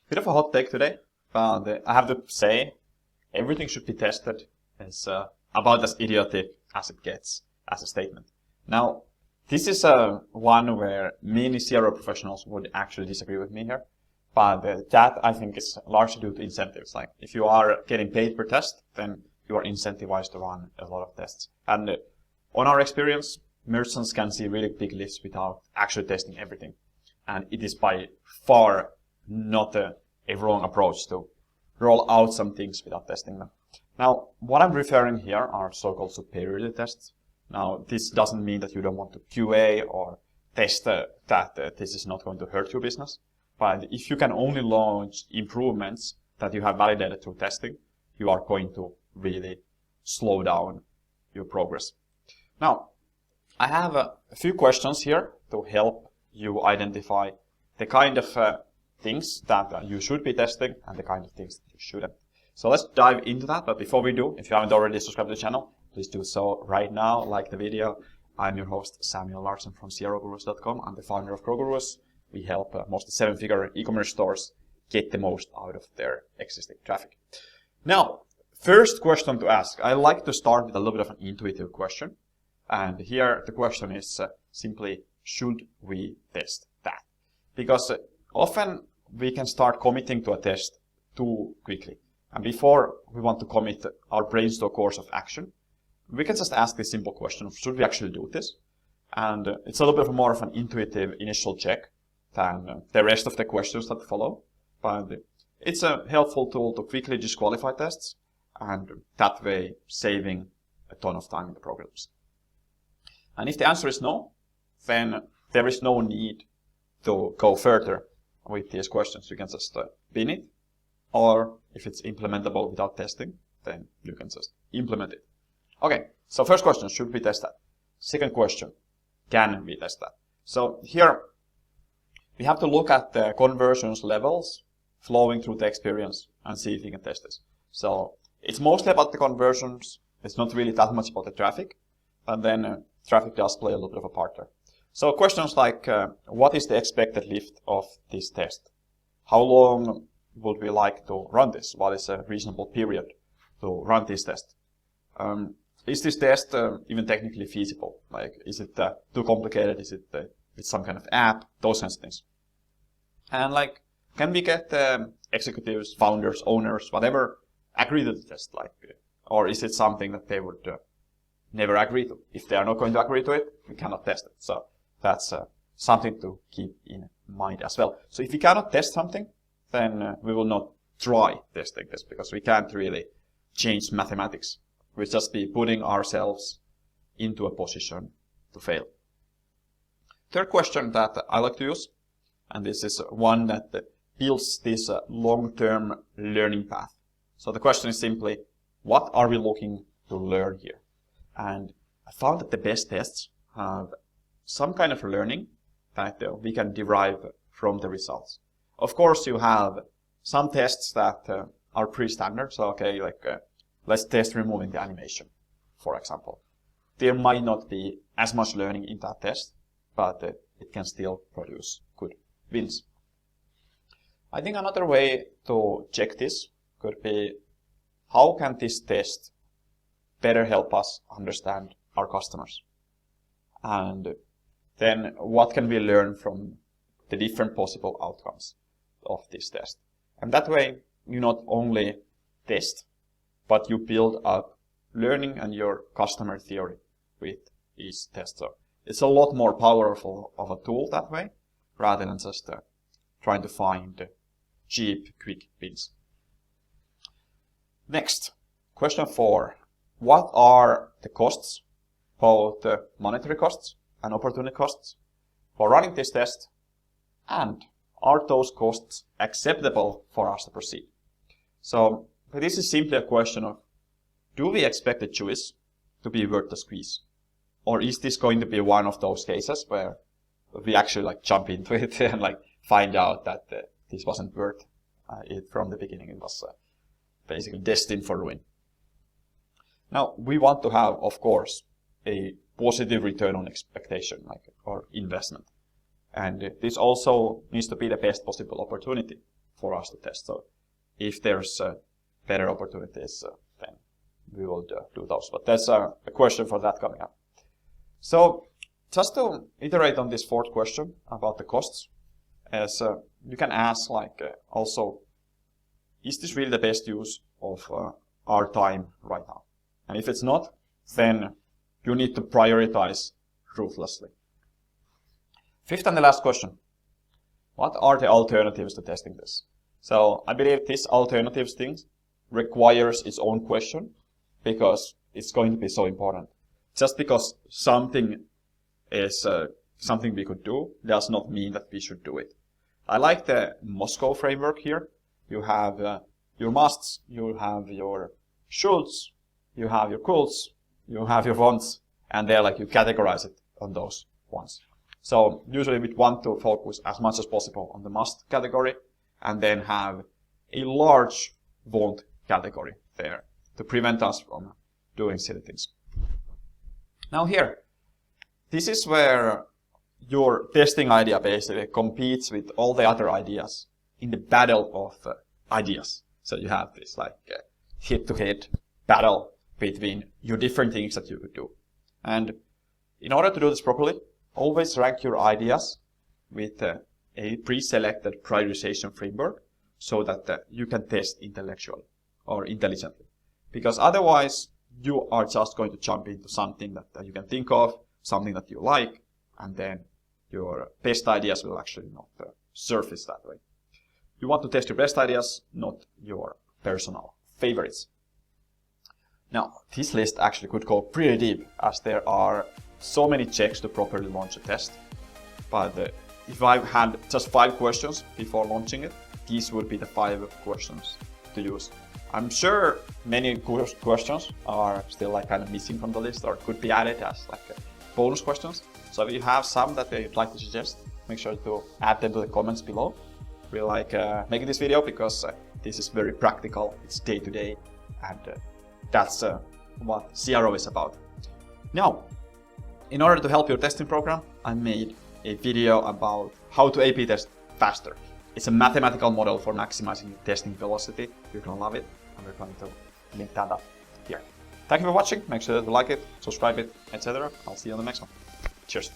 Bit of a hot take today, but I have to say everything should be tested. It's about as idiotic as it gets as a statement. Now, this is one where many CRO professionals would actually disagree with me here, but that I think is largely due to incentives. Like if you are getting paid per test, then you are incentivized to run a lot of tests. And on our experience, merchants can see really big lifts without actually testing everything. And it is by far not a wrong approach to roll out some things without testing them. Now, what I'm referring here are so-called superiority tests. Now, this doesn't mean that you don't want to QA or test that this is not going to hurt your business. But if you can only launch improvements that you have validated through testing, you are going to really slow down your progress. Now, I have a few questions here to help you identify the kind of things that you should be testing and the kind of things that you shouldn't. So let's dive into that. But before we do, if you haven't already subscribed to the channel, please do so right now. Like the video. I'm your host, Samuel Larsen from CROgurus.com. I'm the founder of GrowGurus. We help mostly 7-figure e-commerce stores get the most out of their existing traffic. Now, first question to ask. I like to start with a little bit of an intuitive question. And here the question is simply, should we test that? Because often we can start committing to a test too quickly. And before we want to commit our brains to a course of action, we can just ask this simple question, should we actually do this? And it's a little bit more of an intuitive initial check than the rest of the questions that follow. But it's a helpful tool to quickly disqualify tests and that way saving a ton of time in the programs. And if the answer is no, then there is no need to go further with these questions. You can just bin it, or if it's implementable without testing, then you can just implement it. Okay, so first question, should we test that? Second question, can we test that? So here we have to look at the conversions levels flowing through the experience and see if we can test this. So it's mostly about the conversions. It's not really that much about the traffic, but then traffic does play a little bit of a part there. So questions like, what is the expected lift of this test? How long would we like to run this? What is a reasonable period to run this test? Is this test even technically feasible? Like, is it too complicated? Is it with some kind of app? Those kinds of things. And like, can we get executives, founders, owners, whatever, agree to the test? Like, or is it something that they would never agree to? If they are not going to agree to it, we cannot test it. So that's something to keep in mind as well. So if we cannot test something, then we will not try testing this because we can't really change mathematics. We'll just be putting ourselves into a position to fail. Third question that I like to use, and this is one that builds this long-term learning path. So the question is simply, what are we looking to learn here? And I found that the best tests have some kind of learning that we can derive from the results. Of course, you have some tests that are pretty standard. So, okay, like let's test removing the animation, for example. There might not be as much learning in that test, but it can still produce good wins. I think another way to check this could be, how can this test better help us understand our customers? And then what can we learn from the different possible outcomes of this test? And that way, you not only test, but you build up learning and your customer theory with each test. So it's a lot more powerful of a tool that way, rather than just trying to find cheap, quick wins. Next, question 4. What are the costs, both monetary costs and opportunity costs, for running this test? And are those costs acceptable for us to proceed? So this is simply a question of, do we expect the juice to be worth the squeeze? Or is this going to be one of those cases where we actually like jump into it and like find out that this wasn't worth it from the beginning? It was basically destined for ruin. Now, we want to have, of course, a positive return on expectation, like or investment. And this also needs to be the best possible opportunity for us to test. So if there's better opportunities, then we will do those. But there's a question for that coming up. So just to iterate on this fourth question about the costs, as you can ask also, is this really the best use of our time right now? And if it's not, then you need to prioritize ruthlessly. Fifth and the last question. What are the alternatives to testing this? So I believe this alternatives thing requires its own question because it's going to be so important. Just because something is something we could do does not mean that we should do it. I like the Moscow framework here. You have your musts, you have your shoulds, you have your coulds, you have your wants, and they're you categorize it on those ones. So usually we want to focus as much as possible on the must category and then have a large want category there to prevent us from doing silly things. Now here, this is where your testing idea basically competes with all the other ideas in the battle of ideas. So you have this head-to-head battle between your different things that you could do. And in order to do this properly, always rank your ideas with a pre-selected prioritization framework so that you can test intellectually or intelligently. Because otherwise, you are just going to jump into something that you can think of, something that you like, and then your best ideas will actually not surface that way. You want to test your best ideas, not your personal favorites. Now, this list actually could go pretty deep as there are so many checks to properly launch a test. But if I had just 5 questions before launching it, these would be the 5 questions to use. I'm sure many questions are still kind of missing from the list or could be added as bonus questions. So if you have some that you'd like to suggest, make sure to add them to the comments below. We like making this video because this is very practical, it's day to day, and that's what CRO is about. Now, in order to help your testing program, I made a video about how to A/B test faster. It's a mathematical model for maximizing your testing velocity. You're gonna love it, and we're going to link that up here. Thank you for watching. Make sure to like it, subscribe it, etc. I'll see you on the next one. Cheers.